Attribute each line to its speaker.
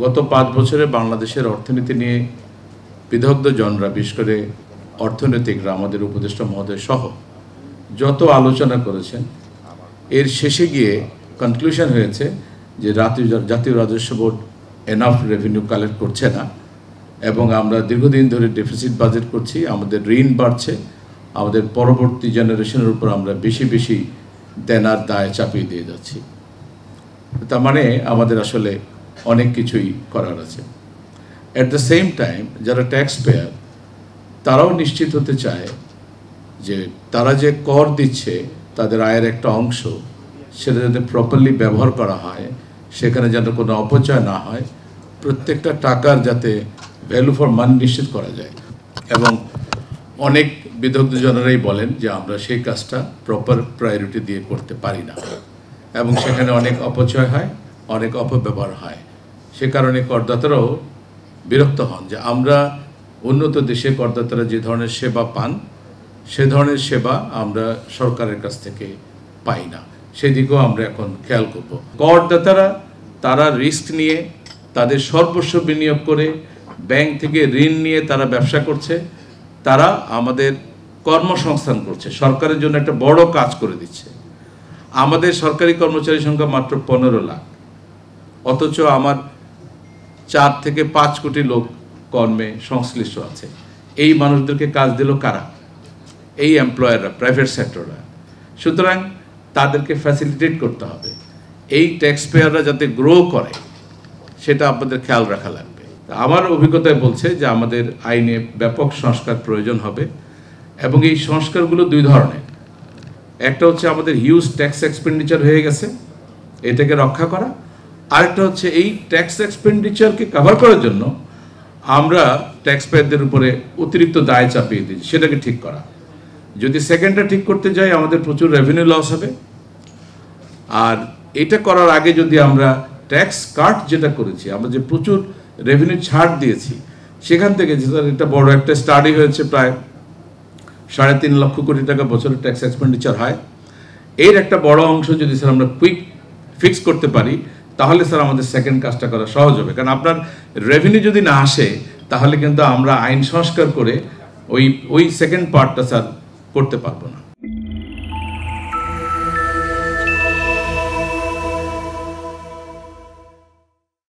Speaker 1: গত 5 বছরে বাংলাদেশের অর্থনীতি নিয়ে বিদগ্ধজনরা, বিশেষ করে অর্থনীতিকরা, আমাদের উপদেষ্টা মহোদয় সহ যত আলোচনা করেছেন, এর শেষে গিয়ে কনক্লুশন হয়েছে যে জাতীয় রাজস্ব বোর্ড এনাফ রেভিনিউ কালেক্ট করছে না এবং আমরা দীর্ঘদিন ধরে ডেফিসিট বাজেট করছি, আমাদের ঋণ বাড়ছে, আমাদের পরবর্তী জেনারেশনের উপর আমরা বেশি বেশি দেনার দায় চাপিয়ে দিয়ে যাচ্ছি। তার মানে আমাদের আসলে অনেক কিছুই করার আছে। অ্যাট দ্য সেম টাইম যারা ট্যাক্স পেয়ার তারাও নিশ্চিত হতে চায় যে তারা যে কর দিচ্ছে তাদের আয়ের একটা অংশ সেটা যাতে প্রপারলি ব্যবহার করা হয়, সেখানে যেন কোনো অপচয় না হয়, প্রত্যেকটা টাকার যাতে ভ্যালু ফর মানি নিশ্চিত করা যায়। এবং অনেক বিদগ্ধজনেরাই বলেন যে আমরা সেই কাজটা প্রপার প্রায়োরিটি দিয়ে করতে পারি না এবং সেখানে অনেক অপচয় হয়, অনেক অপব্যবহার হয়। সে কারণে করদাতারাও বিরক্ত হন যে আমরা উন্নত দেশে করদাতারা যে ধরনের সেবা পান সে ধরনের সেবা আমরা সরকারের কাছ থেকে পাই না, সেদিকেও আমরা এখন খেয়াল করব। করদাতারা তারা রিস্ক নিয়ে তাদের সর্বস্ব বিনিয়োগ করে ব্যাংক থেকে ঋণ নিয়ে তারা ব্যবসা করছে, তারা আমাদের কর্মসংস্থান করছে, সরকারের জন্য একটা বড় কাজ করে দিচ্ছে। আমাদের সরকারি কর্মচারী সংখ্যা মাত্র 15 লাখ, অথচ আমার 4 থেকে 5 কোটি লোক কর্মে সংশ্লিষ্ট আছে। এই মানুষদেরকে কাজ দিল কারা? এই এমপ্লয়াররা, প্রাইভেট সেক্টররা। সুতরাং তাদেরকে ফ্যাসিলিটেট করতে হবে। এই ট্যাক্স পেয়াররা যাতে গ্রো করে সেটা আপনাদের খেয়াল রাখা লাগবে। আমার অভিজ্ঞতায় বলছে যে আমাদের আইনে ব্যাপক সংস্কার প্রয়োজন হবে এবং এই সংস্কারগুলো 2 ধরনের। একটা হচ্ছে আমাদের হিউজ ট্যাক্স এক্সপেন্ডিচার হয়ে গেছে, এটাকে রক্ষা করা। আরেকটা হচ্ছে এই ট্যাক্স এক্সপেন্ডিচারকে কভার করার জন্য আমরা ট্যাক্স পেয়ারদের উপরে অতিরিক্ত দায় চাপিয়ে দিই, সেটাকে ঠিক করা। যদি সেকেন্ডটা ঠিক করতে যাই আমাদের প্রচুর রেভিনিউ লস হবে। আর এটা করার আগে যদি আমরা ট্যাক্স কাট যেটা করেছি, আমরা যে প্রচুর রেভিনিউ ছাড় দিয়েছি, সেখান থেকে এটা বড় একটা স্টাডি হয়েছে, প্রায় 3.5 লক্ষ কোটি টাকা বছরে ট্যাক্স এক্সপেন্ডিচার হয়। এর একটা বড় অংশ যদি স্যার আমরা কুইক ফিক্স করতে পারি তাহলে স্যার আমাদের সেকেন্ড কাজটা করা সহজ হবে। কারণ আপনার রেভিনিউ যদি না আসে তাহলে কিন্তু আমরা আইন সংস্কার করে ওই সেকেন্ড পার্টটা স্যার করতে পারবো না।